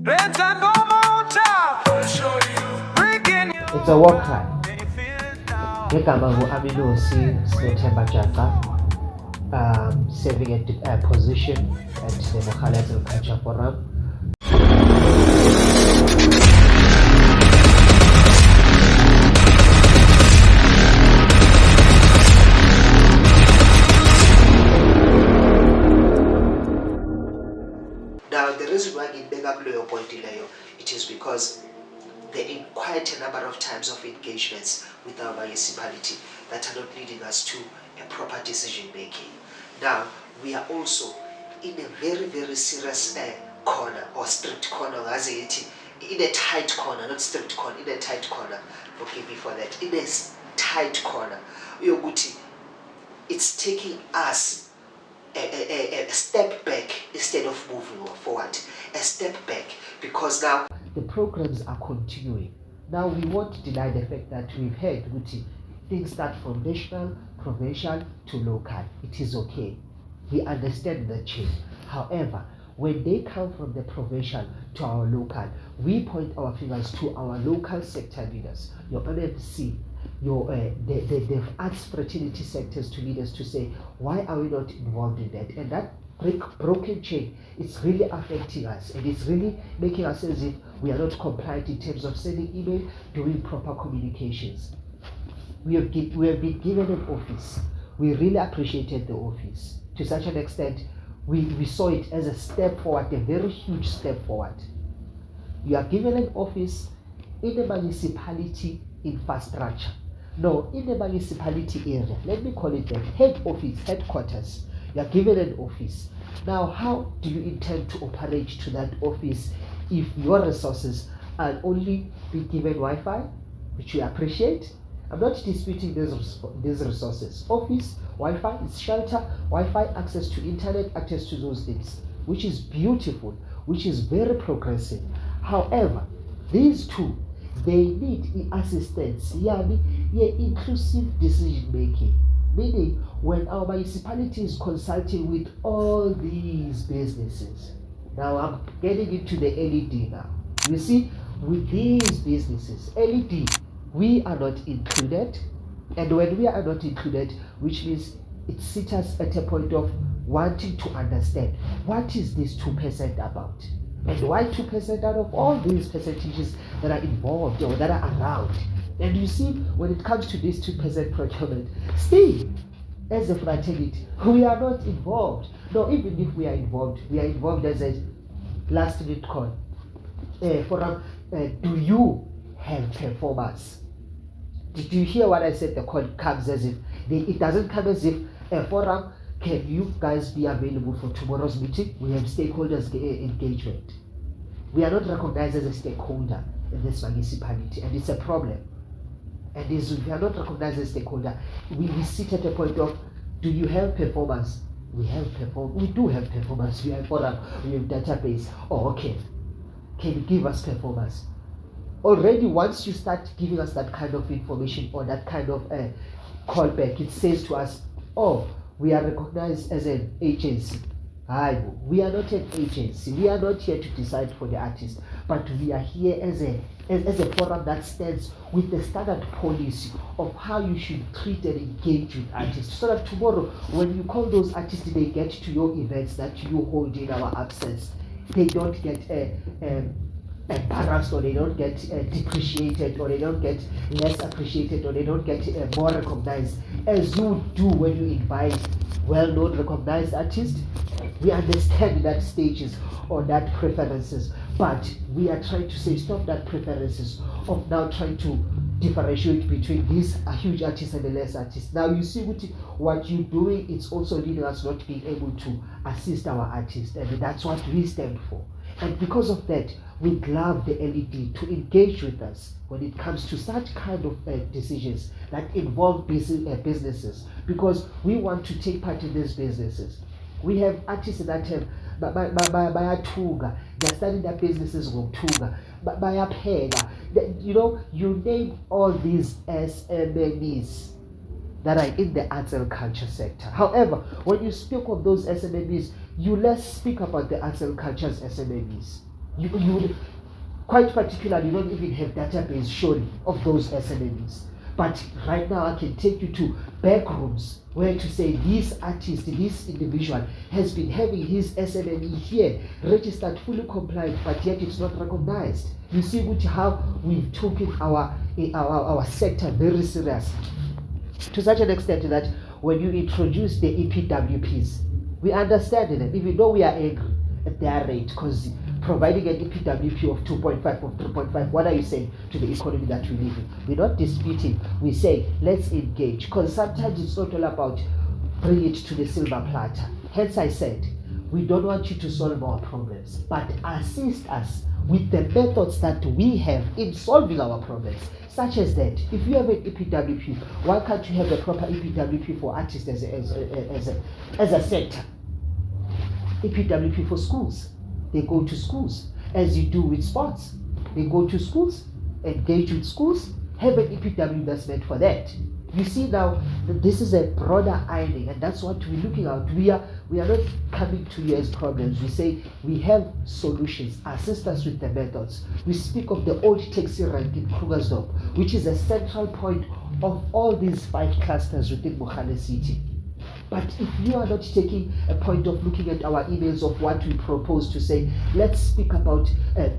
It's a war cry. Ngegama Aminos Jaca, serving a position at the Mogale Culture Forum. Now, the reason why I beg up your point, it is because there are quite a number of times of engagements with our municipality that are not leading us to a proper decision making. Now, we are also in a very, very serious corner or strict corner, as it in a tight corner, not strict corner, in a tight corner. Forgive me for that. In a tight corner. It's taking us a step back instead of moving forward. A step back, because now the programs are continuing. Now we won't deny the fact that we've heard things start from national, provincial to local. It is okay. We understand the change. However, when they come from the provincial to our local, we point our fingers to our local sector leaders, your NMC, your the arts fraternity sectors, to lead us to say, why are we not involved in that? And that broken chain, it's really affecting us, and it's really making us as if we are not compliant in terms of sending email, doing proper communications. We have been given an office. We really appreciated the office to such an extent. We saw it as a step forward, a very huge step forward. You are given an office in the municipality infrastructure. No, in the municipality area, let me call it that, head office, headquarters. You are given an office. Now, how do you intend to operate to that office if your resources are only be given Wi-Fi, which we appreciate? I'm not disputing these resources. Office, Wi-Fi, is shelter, Wi-Fi, access to internet, access to those things, which is beautiful, which is very progressive. However, these two, they need assistance, inclusive decision making. Meaning, when our municipality is consulting with all these businesses, now I'm getting into the LED now. You see, with these businesses, LED, we are not included. And when we are not included, which means it sits us at a point of wanting to understand what is this 2% about? And why 2% out of all these percentages that are involved or that are around? And you see, when it comes to this 2% procurement, still, as a fraternity, we are not involved. No, even if we are involved as a last minute call. Do you have performance? Did you hear what I said? The call comes as if, it doesn't come as if a forum, can you guys be available for tomorrow's meeting? We have stakeholders engagement. We are not recognized as a stakeholder in this municipality, and it's a problem. And if we are not recognized as a stakeholder, we sit at a point of, do you have performance? We do have performance. We have forum, we have database. Oh, okay. Can you give us performance? Already, once you start giving us that kind of information or that kind of callback, it says to us, oh, we are recognized as an agency. We are not an agency. We are not here to decide for the artist, but we are here as a forum that stands with the standard policy of how you should treat and engage with artists, so that tomorrow, when you call those artists, they get to your events that you hold in our absence, they don't get embarrassed, or they don't get depreciated, or they don't get less appreciated, or they don't get more recognized, as you do when you invite well-known, recognized artists. We understand that stages or that preferences, but we are trying to say stop that preferences of now trying to differentiate between these huge artists and the less artists. Now you see what you're doing, it's also leading us not being able to assist our artists, and that's what we stand for. And because of that, we'd love the LED to engage with us when it comes to such kind of decisions that involve businesses, because we want to take part in these businesses. We have artists that have bayatuga, they're starting their businesses ngokutuga, bayapheka. You name all these SMMEs that are in the arts and culture sector. However, when you speak of those SMMEs, you less speak about the arts and culture's SMMEs. You would, quite particularly, you don't even have database surely of those SMMEs. But right now I can take you to back rooms where to say this artist, this individual has been having his SMME here, registered, fully compliant, but yet it's not recognized. You see how we've taken our sector very seriously. To such an extent that when you introduce the EPWPs, we understand them, even though we are angry at their rate, because providing an EPWP of 2.5 or 3.5, what are you saying to the economy that we live in? We're not disputing, we say let's engage, because sometimes it's not all about bring it to the silver platter. Hence I said, we don't want you to solve our problems, but assist us with the methods that we have in solving our problems. Such as that, if you have an EPWP, why can't you have a proper EPWP for artists as a sector? EPWP for schools. They go to schools, as you do with sports. They go to schools, engage with schools, have an EPW that's meant for that. You see now, this is a broader ironing, and that's what we're looking at. We are not coming to you as problems. We say we have solutions. Assist us with the methods. We speak of the old taxi rank in Krugersdorp, which is a central point of all these 5 clusters within Mogale City. But if you are not taking a point of looking at our emails of what we propose to say, let's speak about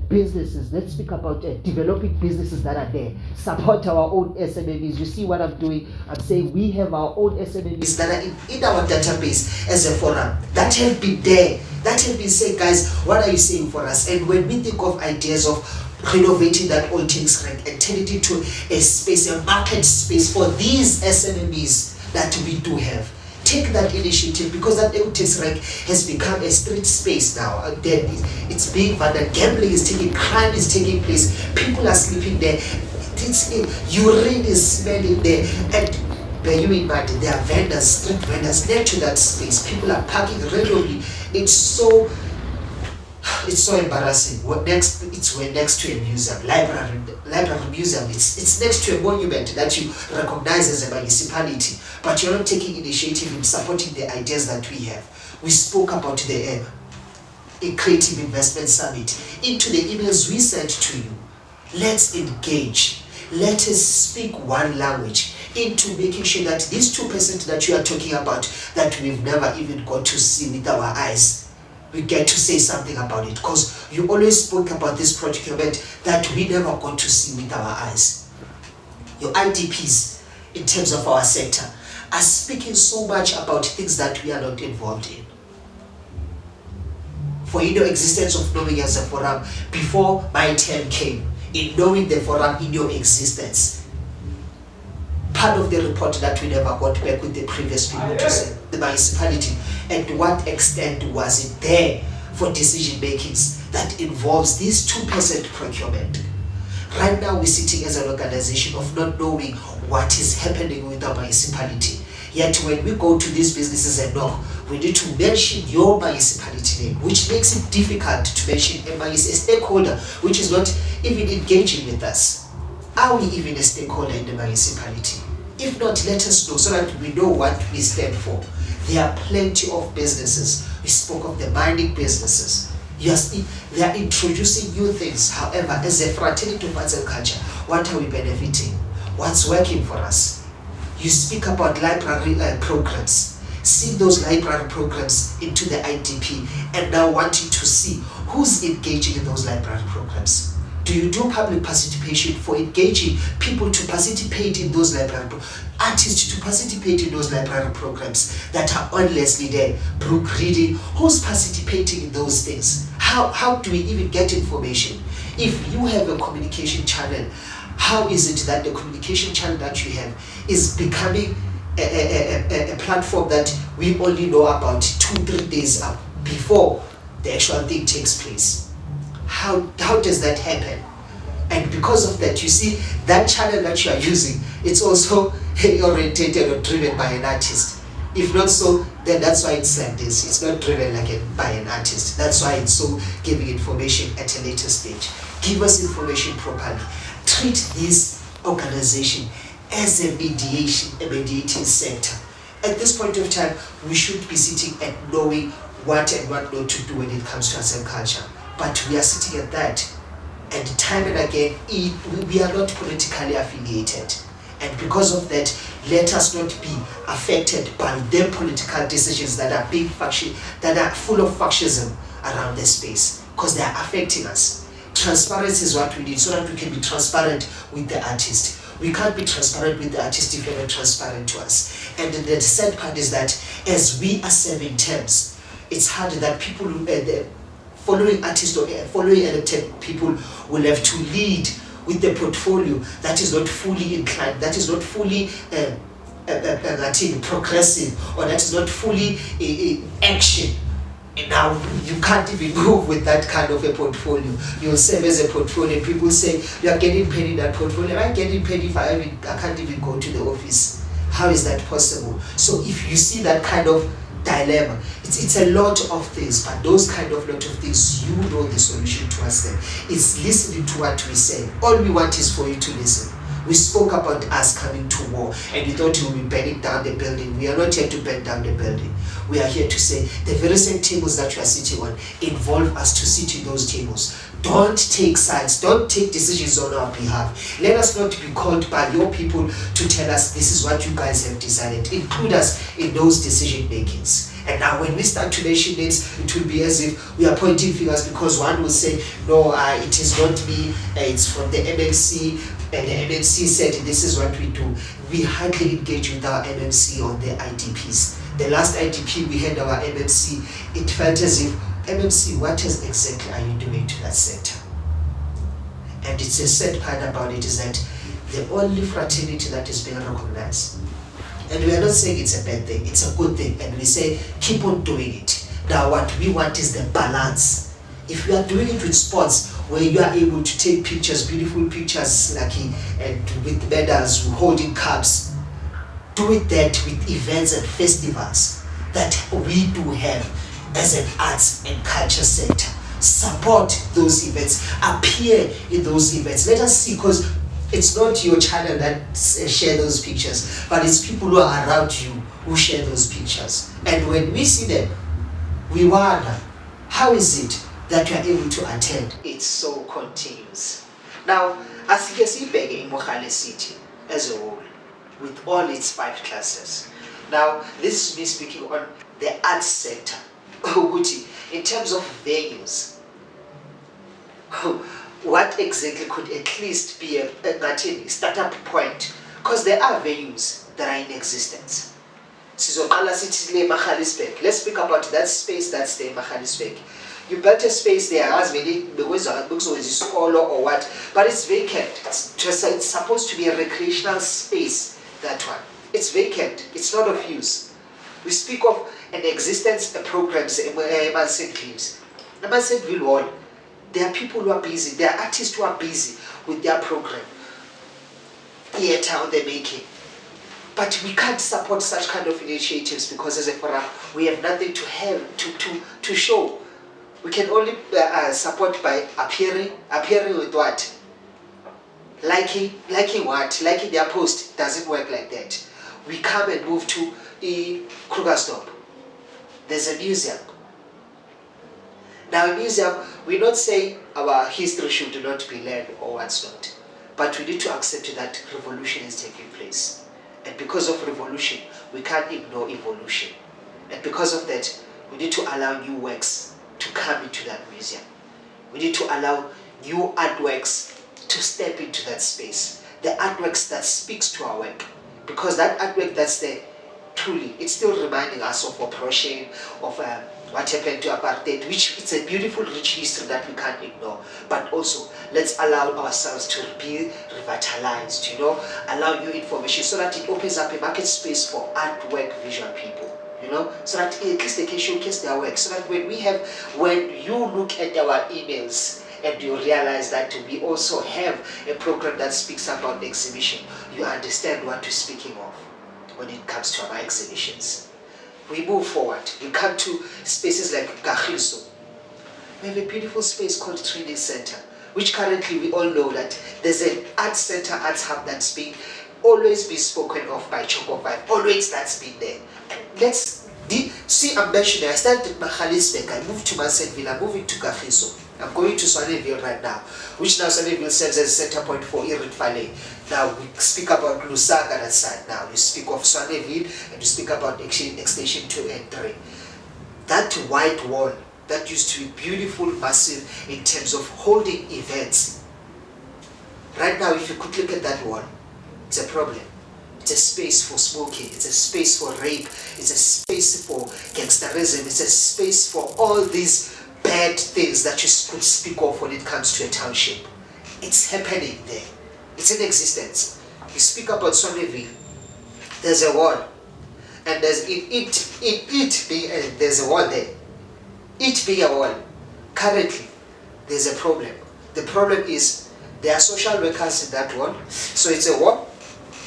businesses, let's speak about developing businesses that are there, support our own SMMEs. You see what I'm doing? I'm saying we have our own SMMEs that are in our database as a forum, that have been there, that have been saying, guys, what are you saying for us? And when we think of ideas of renovating that old things rank and turn it into a space, a market space for these SMMEs that we do have, take that initiative, because that Eutix rank has become a street space now. It's being vandal, gambling is taking, crime is taking place, people are sleeping there, urine is smelling there, and bear you in mind, there are vendors, street vendors next to that space. People are parking regularly. It's so embarrassing. We're next to a museum, library museum. It's next to a monument that you recognize as a municipality, but you're not taking initiative in supporting the ideas that we have. We spoke about the Creative Investment Summit. Into the emails we sent to you, let's engage. Let us speak one language into making sure that these 2% that you are talking about, that we've never even got to see with our eyes, we get to say something about it, because you always spoke about this procurement that we never got to see with our eyes. Your IDPs, in terms of our sector, are speaking so much about things that we are not involved in. For existence of knowing as a forum, before my term came, in knowing the forum in your existence, part of the report that we never got back with the previous people to say, the municipality, and to what extent was it there for decision makings that involves this 2% procurement. Right now we're sitting as an organization of not knowing what is happening with the municipality. Yet when we go to these businesses and knock, we need to mention your municipality name, which makes it difficult to mention a stakeholder which is not even engaging with us. Are we even a stakeholder in the municipality? If not, let us know so that we know what we stand for. There are plenty of businesses. We spoke of the mining businesses. Yes, they are introducing new things. However, as a fraternity of arts and culture, what are we benefiting? What's working for us? You speak about library programs. See those library programs into the IDP, and now wanting to see who's engaging in those library programs. Do you do public participation for engaging people to participate in those library artists to participate in those library programs that are honestly there, book reading? Who's participating in those things? How do we even get information? If you have a communication channel, how is it that the communication channel that you have is becoming a platform that we only know about 2-3 days up before the actual thing takes place? How does that happen? And because of that, you see, that channel that you are using, it's also orientated or driven by an artist. If not so, then that's why it's like this. It's not driven by an artist. That's why it's so giving information at a later stage. Give us information properly. Treat this organization as a mediating sector. At this point of time, we should be sitting and knowing what and what not to do when it comes to arts and culture. but we are sitting at that. And time and again, we are not politically affiliated. And because of that, let us not be affected by their political decisions that are that are full of fascism around the space, because they are affecting us. Transparency is what we need so that we can be transparent with the artist. We can't be transparent with the artist if you're not transparent to us. And the sad part is that as we are serving terms, it's hard that people, the following artists or following elected people will have to lead with the portfolio that is not fully inclined, that is not fully progressive, or that is not fully action. And now you can't even move with that kind of a portfolio. You'll serve as a portfolio and people say, you are getting paid in that portfolio. Am I getting paid if I can't even go to the office? How is that possible? So if you see that kind of dilemma, it's a lot of things, but those kind of lot of things, you know the solution towards them. It's listening to what we say. All we want is for you to listen. We spoke about us coming to war and we thought we would be burning down the building. We are not here to burn down the building. We are here to say the very same tables that you are sitting on involve us to sit in those tables. Don't take sides, don't take decisions on our behalf. Let us not be called by your people to tell us this is what you guys have decided. Include us in those decision makings. And now when we start to mention names, it will be as if we are pointing fingers, because one will say, no, it is not me, it's from the MMC, and the MMC said this is what we do. We hardly engage with our MMC on the IDPs. The last IDP we had our MMC, it felt as if, MMC, what exactly are you doing to that sector? And it's a sad part about it is that the only fraternity that is being recognized, and we are not saying it's a bad thing, it's a good thing, and we say keep on doing it. Now what we want is the balance. If you are doing it with sports, where you are able to take pictures, beautiful pictures, and with medals, holding cups, do it that with events and festivals that we do have as an arts and culture sector. Support those events, appear in those events. Let us see, because it's not your channel that share those pictures, but it's people who are around you who share those pictures. And when we see them, we wonder, how is it that you are able to attend? It's so continuous. Now, as you can see back in Mogale City as a whole, with all its 5 classes. Now, this is me speaking on the arts sector. In terms of venues, what exactly could at least be a startup point? Because there are venues that are in existence. Let's speak about that space that's there in Mogale. You built a space there, as many because it's scholar or what, but it's vacant. It's supposed to be a recreational space, that one. It's vacant, it's not of use. We speak of an existence programs in Emerson Wall. There are people who are busy, there are artists who are busy with their program. Theatre on the making. But we can't support such kind of initiatives because as a forum, we have nothing to have to show. We can only support by appearing with what? Liking what? Liking their post. Doesn't work like that. We come and move to the Kruger stop. There's a museum. Now a museum, we not say our history should not be learned or what's not. But we need to accept that revolution is taking place. And because of revolution, we can't ignore evolution. And because of that, we need to allow new works to come into that museum. We need to allow new artworks to step into that space. The artworks that speaks to our work. Because that artwork that's there, truly, it's still reminding us of oppression, of what happened to apartheid, which it's a beautiful, rich history that we can't ignore. But also, let's allow ourselves to be revitalized, allow new information so that it opens up a market space for artwork visual people. So that at least they can showcase their work. So that when you look at our emails and you realize that we also have a program that speaks about the exhibition, you understand what we're speaking of when it comes to our exhibitions. We move forward. We come to spaces like Kagiso. We have a beautiful space called Training Center, which currently we all know that there's an arts center, arts hub that's been always been spoken of by Choco 5. Always that's been there. And let's see, I'm mentioning, I started at Mogale, I moved to Mansfield, I'm moving to Kagiso. I'm going to Swaneville right now, which now Swaneville serves as a center point for Irit Valley. Now we speak about Lusaka that side now. You speak of Swaneville and you speak about extension 2 and 3. That white wall that used to be beautiful, massive in terms of holding events. Right now, if you could look at that wall, it's a problem. It's a space for smoking, it's a space for rape, it's a space for gangsterism, it's a space for all these bad things that you could speak of when it comes to a township. It's happening there. It's in existence. You speak about Swaneville, there's a wall, and there's there's a wall there. It being a wall, currently there's a problem. The problem is there are social workers in that wall, so it's a wall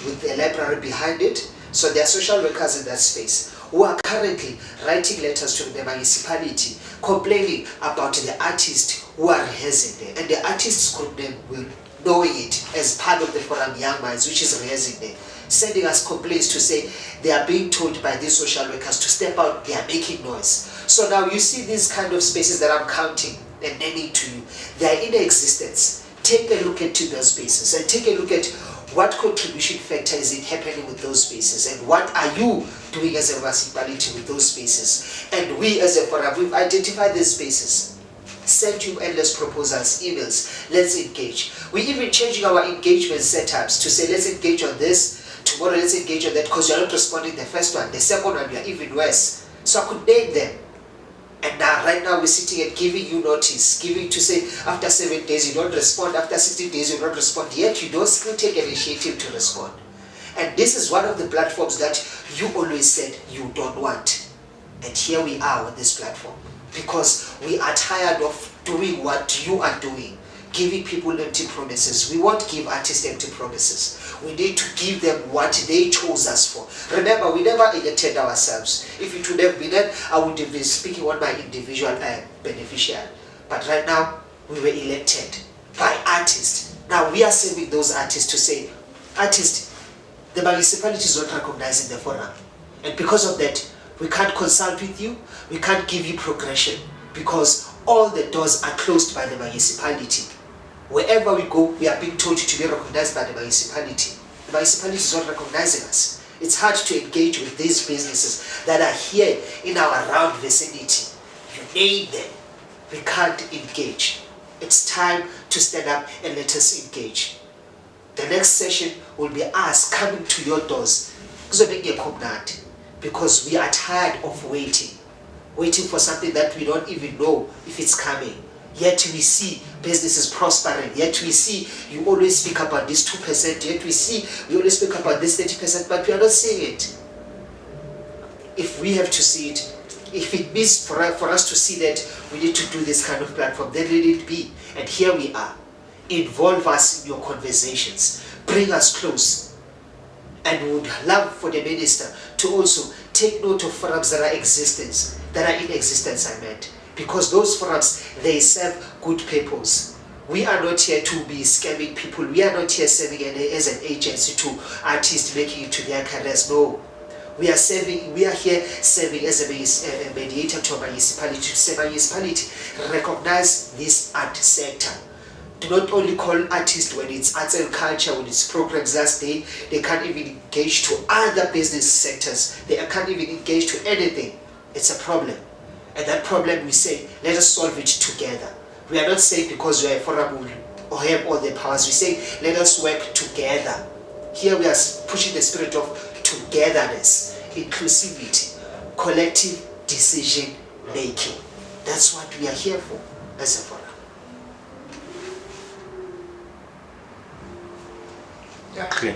with a library behind it. So there are social workers in that space who are currently writing letters to the municipality complaining about the artists who are rehearsing there, and the artists group name will knowing it as part of the Forum Young Minds, which is rehearsing there, sending us complaints to say they are being told by these social workers to step out, they are making noise. So now you see these kind of spaces that I'm counting and naming to you, they are in existence. Take a look into those spaces and take a look at what contribution factor is it happening with those spaces, and what are you doing as a municipality with those spaces. And we as a forum, we've identified these spaces, sent you endless proposals, emails, let's engage. We're even changing our engagement setups to say let's engage on this, tomorrow let's engage on that, because you're not responding the first one, the second one you're even worse. So I could name them. And now, right now, we're sitting and giving you notice, giving to say, after 7 days you don't respond, after 60 days you don't respond, yet you don't still take initiative to respond. And this is one of the platforms that you always said you don't want. And here we are on this platform, because we are tired of doing what you are doing, giving people empty promises. We won't give artists empty promises. We need to give them what they chose us for. Remember, we never elected ourselves. If it would have been that, I would have been speaking on my individual beneficiary. But right now, we were elected by artists. Now we are serving those artists to say, artists, the municipality is not recognizing the forum. And because of that, we can't consult with you, we can't give you progression, because all the doors are closed by the municipality. Wherever we go, we are being told to be recognized by the municipality. The municipality is not recognizing us. It's hard to engage with these businesses that are here in our round vicinity. You name them. We can't engage. It's time to stand up and let us engage. The next session will be us coming to your doors, because we are tired of waiting for something that we don't even know if it's coming. Yet we see businesses prospering, yet we see you always speak about this 2%, yet we see you always speak about this 30%, but we are not seeing it. If we have to see it, if it means for us to see that we need to do this kind of platform, then let it be. And here we are. Involve us in your conversations. Bring us close. And we would love for the minister to also take note of forums that are in existence, I meant. Because those forums, they serve good purpose. We are not here to be scamming people. We are not here serving as an agency to artists making it to their careers. No. We are here serving as a mediator to a municipality, to say municipality recognize this art sector. Do not only call artists when it's arts and culture, when it's programs last day, they can't even engage to other business sectors. They can't even engage to anything. It's a problem. And that problem, we say, let us solve it together. We are not saying because we are a forum or have all the powers. We say, let us work together. Here we are pushing the spirit of togetherness, inclusivity, collective decision making. That's what we are here for as a forum. Yeah. Okay.